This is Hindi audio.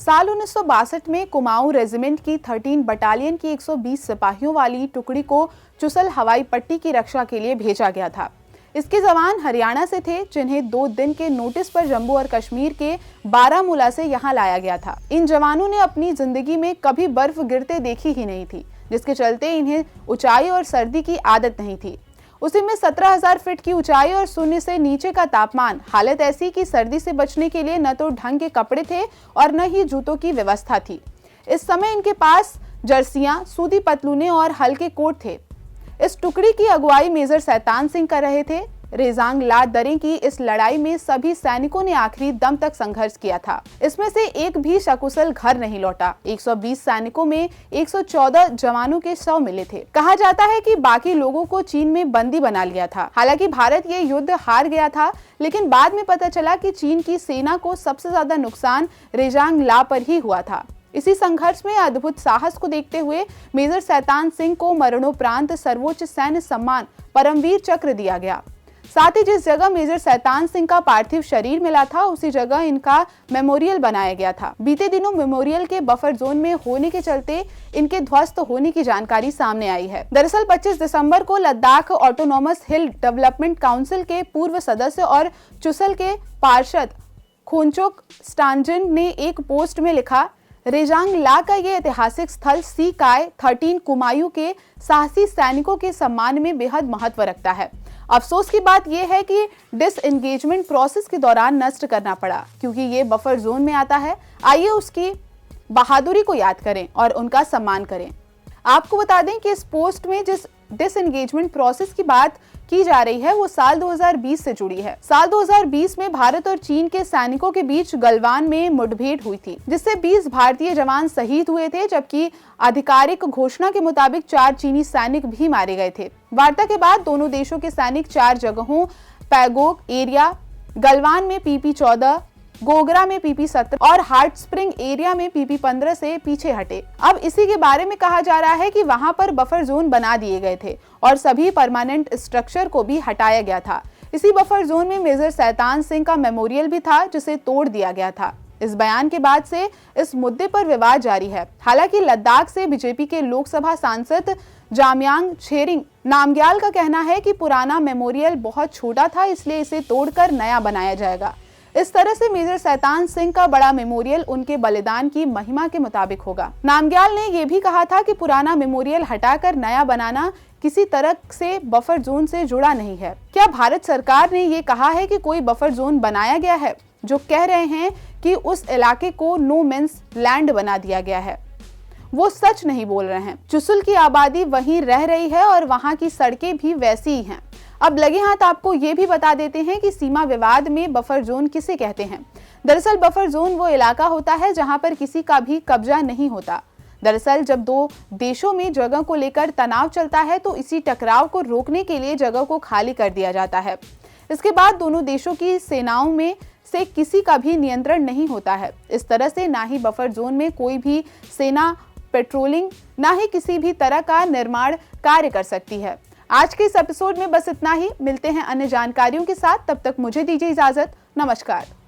साल 1962 में कुमाऊं रेजिमेंट की 13 बटालियन की 120 सिपाहियों वाली टुकड़ी को चुसल हवाई पट्टी की रक्षा के लिए भेजा गया था। इसके जवान हरियाणा से थे, जिन्हें 2 दिन के नोटिस पर जम्मू और कश्मीर के बारामूला से यहां लाया गया था। इन जवानों ने अपनी जिंदगी में कभी बर्फ गिरते देखी ही नहीं थी, जिसके चलते इन्हें ऊंचाई और सर्दी की आदत नहीं थी। उसी में 17,000 फीट की ऊंचाई और शून्य से नीचे का तापमान। हालत ऐसी कि सर्दी से बचने के लिए न तो ढंग के कपड़े थे और न ही जूतों की व्यवस्था थी। इस समय इनके पास जर्सियां, सूती पतलूने और हल्के कोट थे। इस टुकड़ी की अगुवाई मेजर शैतान सिंह कर रहे थे। रेजांग ला दरे की इस लड़ाई में सभी सैनिकों ने आखिरी दम तक संघर्ष किया था। इसमें से एक भी सकुशल घर नहीं लौटा। 120 सैनिकों में 114 जवानों के शव मिले थे। कहा जाता है कि बाकी लोगों को चीन में बंदी बना लिया था। हालांकि भारत ये युद्ध हार गया था, लेकिन बाद में पता चला कि चीन की सेना को सबसे ज्यादा नुकसान रेजांग ला पर ही हुआ था। इसी संघर्ष में अद्भुत साहस को देखते हुए मेजर शैतान सिंह को मरणोपरांत सर्वोच्च सैन्य सम्मान परमवीर चक्र दिया गया। साथ ही जिस जगह मेजर शैतान सिंह का पार्थिव शरीर मिला था, उसी जगह इनका मेमोरियल बनाया गया था। बीते दिनों मेमोरियल के बफर जोन में होने के चलते इनके ध्वस्त होने की जानकारी सामने आई है। दरअसल 25 दिसंबर को लद्दाख ऑटोनॉमस हिल डेवलपमेंट काउंसिल के पूर्व सदस्य और चुसल के पार्षद खोंचोक स्टांजिन ने एक पोस्ट में लिखा, रेजांग ला का ये ऐतिहासिक स्थल सी काय 13 कुमायूं के साहसी सैनिकों के सम्मान में बेहद महत्व रखता है। अफसोस की बात यह है कि डिसएंगेजमेंट प्रोसेस के दौरान नष्ट करना पड़ा, क्योंकि ये बफर जोन में आता है। आइए उसकी बहादुरी को याद करें और उनका सम्मान करें। आपको बता दें कि इस पोस्ट में जिस डिसएंगेजमेंट प्रोसेस की बात की जा रही है वो साल 2020 से जुड़ी है। साल 2020 में भारत और चीन के सैनिकों के बीच गलवान में मुठभेड़ हुई थी, जिससे 20 भारतीय जवान शहीद हुए थे, जबकि आधिकारिक घोषणा के मुताबिक 4 चीनी सैनिक भी मारे गए थे। वार्ता के बाद दोनों देशों के सैनिक 4 जगहों पैगोग एरिया, गलवान में PP-14, गोगरा में PP-17 और हार्ट स्प्रिंग एरिया में PP-15 से पीछे हटे। अब इसी के बारे में कहा जा रहा है कि वहां पर बफर जोन बना दिए गए थे और सभी परमानेंट स्ट्रक्चर को भी हटाया गया था। इसी बफर जोन में मेजर शैतान सिंह का मेमोरियल भी था, जिसे तोड़ दिया गया था। इस बयान के बाद से इस मुद्दे पर विवाद जारी है। हालांकि लद्दाख से बीजेपी के लोकसभा सांसद जामयांग छेरिंग नामग्याल का कहना है कि पुराना मेमोरियल बहुत छोटा था, इसलिए इसे तोड़कर नया बनाया जाएगा। इस तरह से मेजर शैतान सिंह का बड़ा मेमोरियल उनके बलिदान की महिमा के मुताबिक होगा। नामग्याल ने यह भी कहा था कि पुराना मेमोरियल हटाकर नया बनाना किसी तरह से बफर जोन से जुड़ा नहीं है। क्या भारत सरकार ने ये कहा है कि कोई बफर जोन बनाया गया है? जो कह रहे हैं कि उस इलाके को नो मेंस लैंड बना दिया गया है, वो सच नहीं बोल रहे हैं। चुशुल की आबादी वहीं रह रही है और वहां की सड़कें भी वैसी ही हैं। अब लगे हाथ आपको ये भी बता देते हैं कि सीमा विवाद में बफर जोन किसे कहते हैं। दरअसल बफर जोन वो इलाका होता है जहां पर किसी का भी कब्जा नहीं होता। दरअसल जब 2 देशों में जगह को लेकर तनाव चलता है तो इसी टकराव को रोकने के लिए जगह को खाली कर दिया जाता है। इसके बाद दोनों देशों की सेनाओं में से किसी का भी नियंत्रण नहीं होता है। इस तरह से ना ही बफर जोन में कोई भी सेना पेट्रोलिंग, ना ही किसी भी तरह का निर्माण कार्य कर सकती है। आज के इस एपिसोड में बस इतना ही। मिलते हैं अन्य जानकारियों के साथ, तब तक मुझे दीजिए इजाजत। नमस्कार।